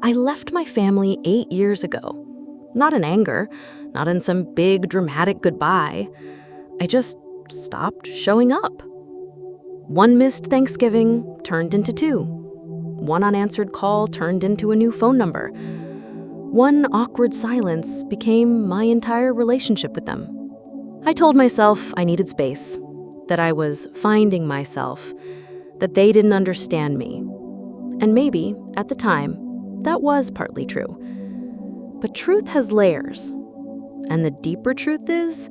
I left my family 8 years ago. Not in anger, not in some big dramatic goodbye. I just stopped showing up. One missed Thanksgiving turned into two. One unanswered call turned into a new phone number. One awkward silence became my entire relationship with them. I told myself I needed space, that I was finding myself, that they didn't understand me. And maybe, at the time, that was partly true. But truth has layers. And the deeper truth is,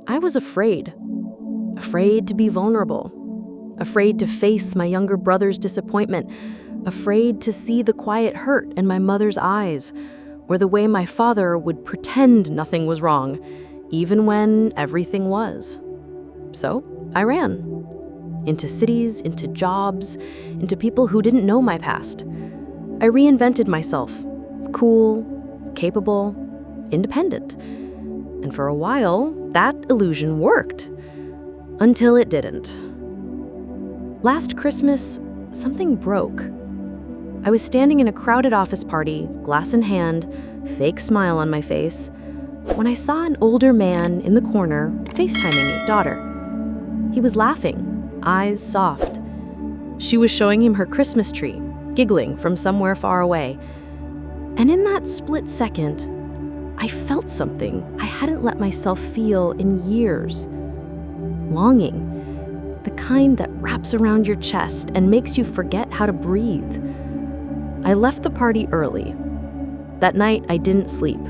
I was afraid. Afraid to be vulnerable. Afraid to face my younger brother's disappointment. Afraid to see the quiet hurt in my mother's eyes, or the way my father would pretend nothing was wrong, even when everything was. So I ran. Into cities, into jobs, into people who didn't know my past. I reinvented myself. Cool, capable, independent. And for a while, that illusion worked. Until it didn't. Last Christmas, something broke. I was standing in a crowded office party, glass in hand, fake smile on my face, when I saw an older man in the corner FaceTiming his daughter. He was laughing, eyes soft. She was showing him her Christmas tree, giggling from somewhere far away. And in that split second, I felt something I hadn't let myself feel in years. Longing, the kind that wraps around your chest and makes you forget how to breathe. I left the party early. That night, I didn't sleep.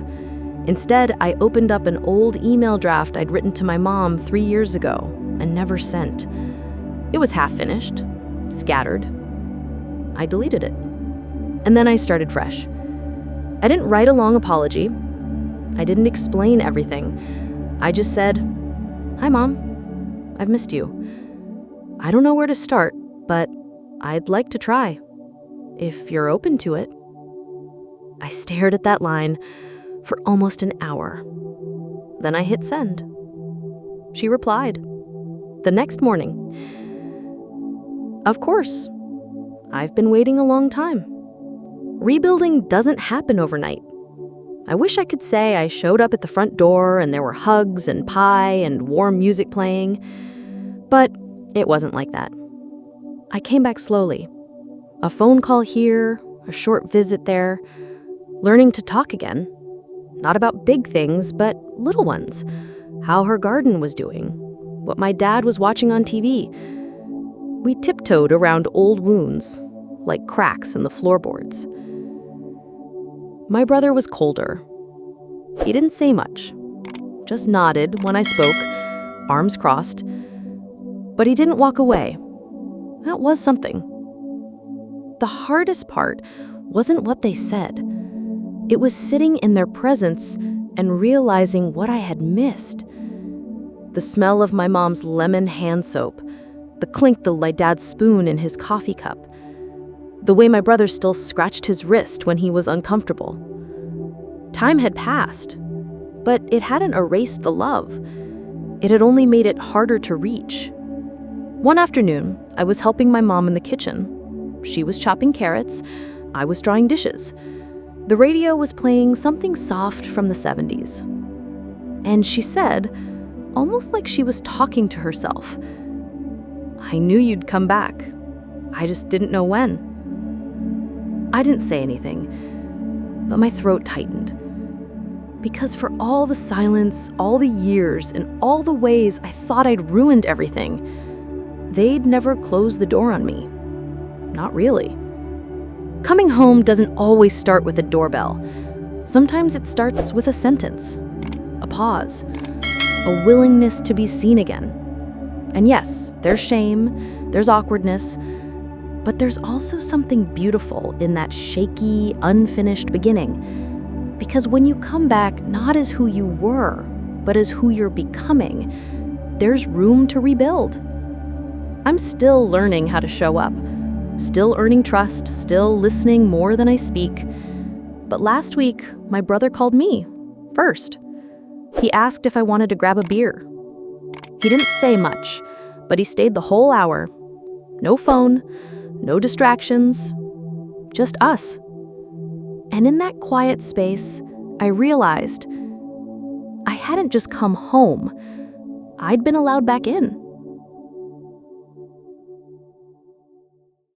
Instead, I opened up an old email draft I'd written to my mom 3 years ago and never sent. It was half-finished, scattered. I deleted it. And then I started fresh. I didn't write a long apology. I didn't explain everything. I just said, "Hi, Mom. I've missed you. I don't know where to start, but I'd like to try, if you're open to it." I stared at that line for almost an hour. Then I hit send. She replied. The next morning. Of course. I've been waiting a long time. Rebuilding doesn't happen overnight. I wish I could say I showed up at the front door and there were hugs and pie and warm music playing, but it wasn't like that. I came back slowly. A phone call here, a short visit there, learning to talk again. Not about big things, but little ones. How her garden was doing, what my dad was watching on TV. We tiptoed around old wounds, like cracks in the floorboards. My brother was colder. He didn't say much, just nodded when I spoke, arms crossed. But he didn't walk away. That was something. The hardest part wasn't what they said. It was sitting in their presence and realizing what I had missed. The smell of my mom's lemon hand soap, the clink of my dad's spoon in his coffee cup, the way my brother still scratched his wrist when he was uncomfortable. Time had passed, but it hadn't erased the love. It had only made it harder to reach. One afternoon, I was helping my mom in the kitchen. She was chopping carrots, I was drying dishes. The radio was playing something soft from the 70s. And she said, almost like she was talking to herself, "I knew you'd come back. I just didn't know when." I didn't say anything, but my throat tightened. Because for all the silence, all the years, and all the ways I thought I'd ruined everything, they'd never closed the door on me. Not really. Coming home doesn't always start with a doorbell. Sometimes it starts with a sentence, a pause, a willingness to be seen again. And yes, there's shame, there's awkwardness, but there's also something beautiful in that shaky, unfinished beginning. Because when you come back not as who you were, but as who you're becoming, there's room to rebuild. I'm still learning how to show up, still earning trust, still listening more than I speak. But last week, my brother called me first. He asked if I wanted to grab a beer. He didn't say much, but he stayed the whole hour. No phone, no distractions, just us. And in that quiet space, I realized I hadn't just come home, I'd been allowed back in.